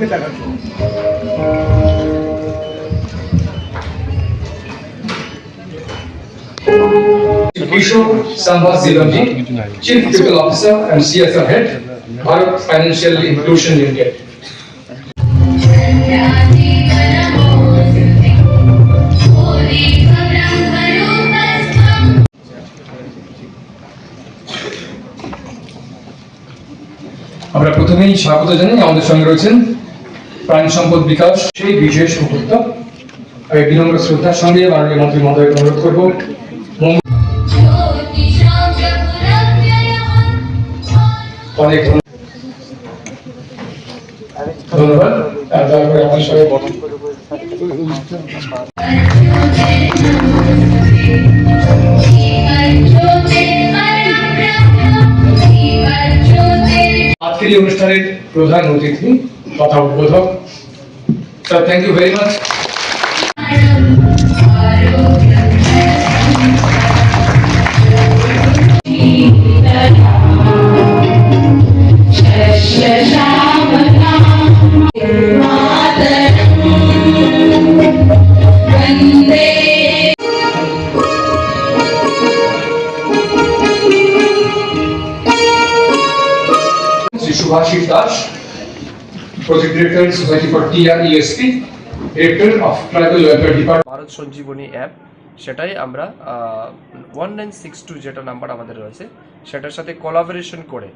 চোখে দেখার জন্য। Kishore Sambhav Sivanji, Chief People Officer and CSR Head, Bharat Financial Inclusion Limited. আমরা প্রথমেই স্বাগত জানাই আমাদের সঙ্গে রয়েছেন প্রাণী সম্পদ বিকাশ সেই বিশেষ উদ্যোক্তা। আমি বিনম্র শ্রদ্ধার সঙ্গে মাননীয় মন্ত্রী মহোদয়কে অনুরোধ করব অনেক ধন্যবাদ। দয়া করে আমার সঙ্গে আজকের এই অনুষ্ঠানের প্রধান অতিথি তথা উদ্বোধক sir, thank you very much. Subhashis Das, Project Director, Society for TRESP, Director of Tribal Welfare Department. Bharat Sanjeevani app, সেটাই আমরা 1962 যেটা নাম্বার আমাদের রয়েছে সেটার সাথে কোলাবোরেশন করে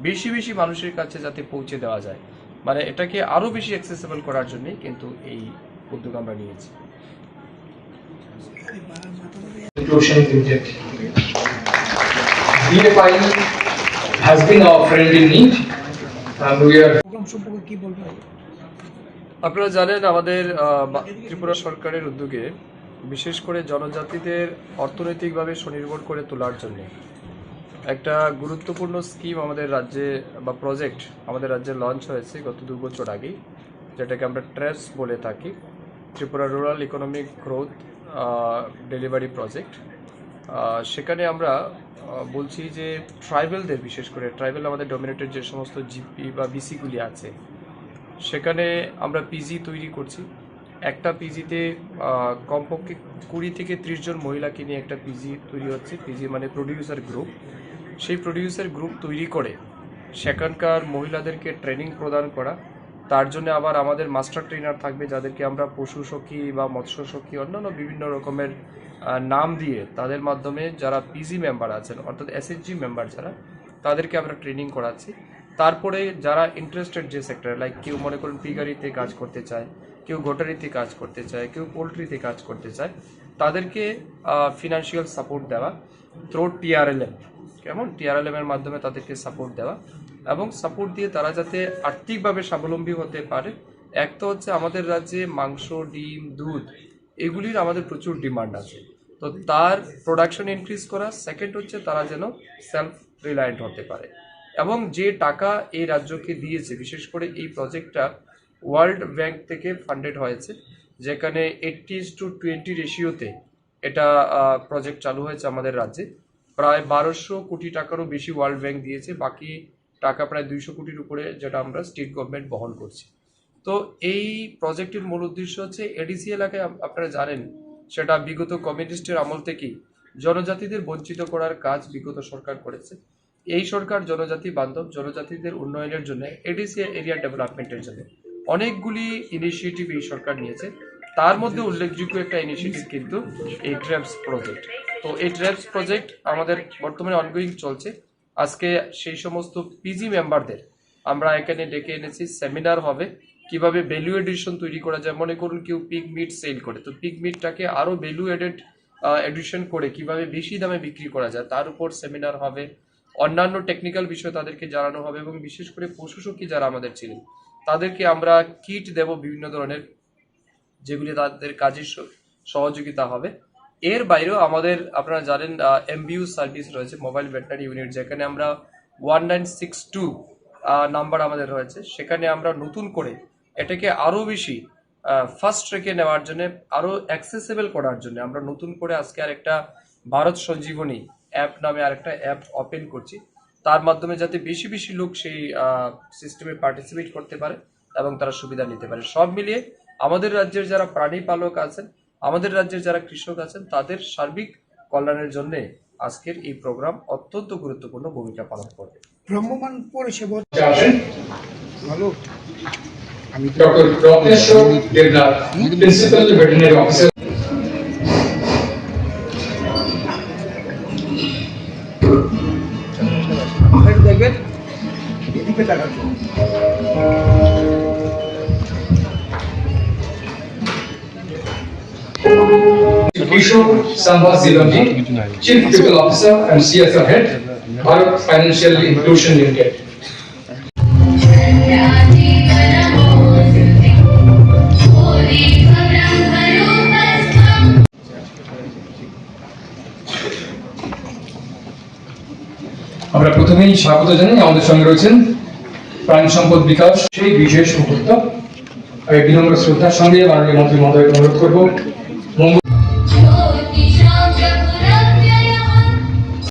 বেশি বেশি মানুষের কাছে যাতে পৌঁছে দেওয়া যায়, মানে এটাকে আরো বেশি অ্যাক্সেসিবল করার জন্যই কিন্তু এই উদ্যোগ আমরা নিয়েছি। Inclusion Limited. DFI has been our friend in need. আপনারা জানেন আমাদের ত্রিপুরা সরকারের উদ্যোগে বিশেষ করে জনজাতিদের অর্থনৈতিকভাবে স্বনির্ভর করে তোলার জন্য একটা গুরুত্বপূর্ণ স্কিম আমাদের রাজ্যে বা প্রজেক্ট আমাদের রাজ্যে লঞ্চ হয়েছে গত 2 বছর আগে, যেটাকে আমরা ট্রেস বলে থাকি, Tripura rural economic growth delivery project. সেখানে আমরা বলছি যে ট্রাইবেলদের, বিশেষ করে ট্রাইবেল আমাদের ডমিনেটেড যে সমস্ত জিপি বা বিসিগুলি আছে সেখানে আমরা পিজি তৈরি করছি। একটা পিজিতে কমপক্ষে 20 থেকে 30 জন মহিলাকে নিয়ে একটা পিজি তৈরি হচ্ছে। পিজি মানে প্রডিউসার গ্রুপ। সেই প্রডিউসার গ্রুপ তৈরি করে সেখানকার মহিলাদেরকে ট্রেনিং প্রদান করা, তার জন্য আবার আমাদের মাস্টার ট্রেনার থাকবে যাদেরকে আমরা পশু সখী বা মৎস্য সখী অন্যান্য বিভিন্ন রকমের নাম দিয়ে তাদের মাধ্যমে যারা পিজি মেম্বার আছেন অর্থাৎ এসএসজি মেম্বার যারা, তাদেরকে আমরা ট্রেনিং করাচ্ছি। তারপরে যারা ইন্টারেস্টেড যে সেক্টরে, লাইক কেউ মনে করুন পিগারিতে কাজ করতে চায়, কেউ গোটারিতে কাজ করতে চায়, কেউ পোলট্রিতে কাজ করতে চায়, তাদেরকে ফিনান্সিয়াল সাপোর্ট দেওয়া থ্রু টিআরএলএম, কেমন টিআরএলএম এর মাধ্যমে তাদেরকে সাপোর্ট দেওয়া এবং সাপোর্ট দিয়ে তারা যাতে আর্থিকভাবে স্বাবলম্বী হতে পারে। এক তো হচ্ছে আমাদের রাজ্যে মাংস, ডিম, দুধ এগুলির আমাদের প্রচুর ডিমান্ড আছে, তো তার প্রোডাকশন ইনক্রিজ করা। সেকেন্ড হচ্ছে তারা যেন সেলফ রিলায়েন্ট হতে পারে। এবং যে টাকা এই রাজ্যকে দিয়েছে, বিশেষ করে এই প্রজেক্টটা ওয়ার্ল্ড ব্যাংক থেকে ফান্ডেড হয়েছে, যেখানে 80:20 রেশিওতে এটা প্রজেক্ট চালু হয়েছে আমাদের রাজ্যে। প্রায় 1200 কোটি টাকারও বেশি ওয়ার্ল্ড ব্যাংক দিয়েছে, বাকি টাকা প্রায় 200 কোটির উপরে যেটা আমরা স্টেট গভর্নমেন্ট বহন করছি। তো এই প্রজেক্টের মূল উদ্দেশ্য হচ্ছে এডিসি এলাকায় আপনারা জানেন সেটা বিগত কমিউনিস্টের আমল থেকেই জনজাতিদের বঞ্চিত করার কাজ বিগত সরকার করেছে। এই সরকার জনজাতি বান্ধব, জনজাতিদের উন্নয়নের জন্য, এডিসি এরিয়া ডেভেলপমেন্টের জন্য অনেকগুলি ইনিশিয়েটিভ এই সরকার নিয়েছে। তার মধ্যে উল্লেখযোগ্য একটা ইনিশিয়েটিভ কিন্তু এই ট্র্যাপস প্রজেক্ট। তো এই ট্র্যাপস প্রজেক্ট আমাদের বর্তমানে অনগোয়িং চলছে। আজকে সেই সমস্ত পিজি মেম্বারদের আমরা এখানে ডেকে এনেছি, সেমিনার হবে কিভাবে ভ্যালু এডিশন তৈরি করা যায়। মনে করুন কেউ পিগ মিট সেল করে, তো পিগ মিটটাকে আরো ভ্যালু এডিশন করে কিভাবে বেশি দামে বিক্রি করা যায় তার উপর সেমিনার হবে। অন্যান্য টেকনিক্যাল বিষয় তাদেরকে জানানো হবে এবং বিশেষ করে পশু সখী যারা আমাদের ছিলেন তাদেরকে আমরা কিট দেব বিভিন্ন ধরনের, যেগুলি তাদের কাজের সহযোগিতা হবে। এর বাইরেও আমাদের আপনারা জানেন এমবিইউ সার্ভিস রয়েছে, মোবাইল ভেটেনারি ইউনিট, যেখানে আমরা 1962 নাম্বার আমাদের রয়েছে। সেখানে আমরা নতুন করে এটাকে আরো বেশি ফার্স্ট ট্র্যাকে নেওয়ার জন্য, আরো অ্যাক্সেসিবল করার জন্য আমরা নতুন করে আজকে আর একটা ভারত সঞ্জীবনী অ্যাপ নামে আরেকটা অ্যাপ ওপেন করছি। তার মাধ্যমে যাতে বেশি বেশি লোক সেই সিস্টেমে পার্টিসিপেট করতে পারে এবং তারা সুবিধা নিতে পারে। সব মিলিয়ে আমাদের রাজ্যের যারা প্রাণী পালক আছেন, আমাদের রাজ্যের যারা কৃষক আছেন, তাদের সার্বিক কল্যাণের জন্য আজকের এই প্রোগ্রাম অত্যন্ত গুরুত্বপূর্ণ ভূমিকা পালন করবে। ভ্রাম্যমাণ পরিষেবা আসেন ভালো doctor Ratneshwar Debnath, principal veterinary officer. দেখবেন এদিকে তাকাচ্ছ Kishore Sambha Zilonji, Chief People Officer and CSR Head, Bharat Financial Inclusion Limited. আমরা প্রথমেই স্বাগত জানাই, আমাদের সঙ্গে রয়েছেন প্রাণী সম্পদ বিকাশ সেই বিশেষ উদ্যোক্তা। আমি বিনম্র শ্রদ্ধার সঙ্গে মাননীয় মন্ত্রী মহোদয়কে অনুরোধ করবো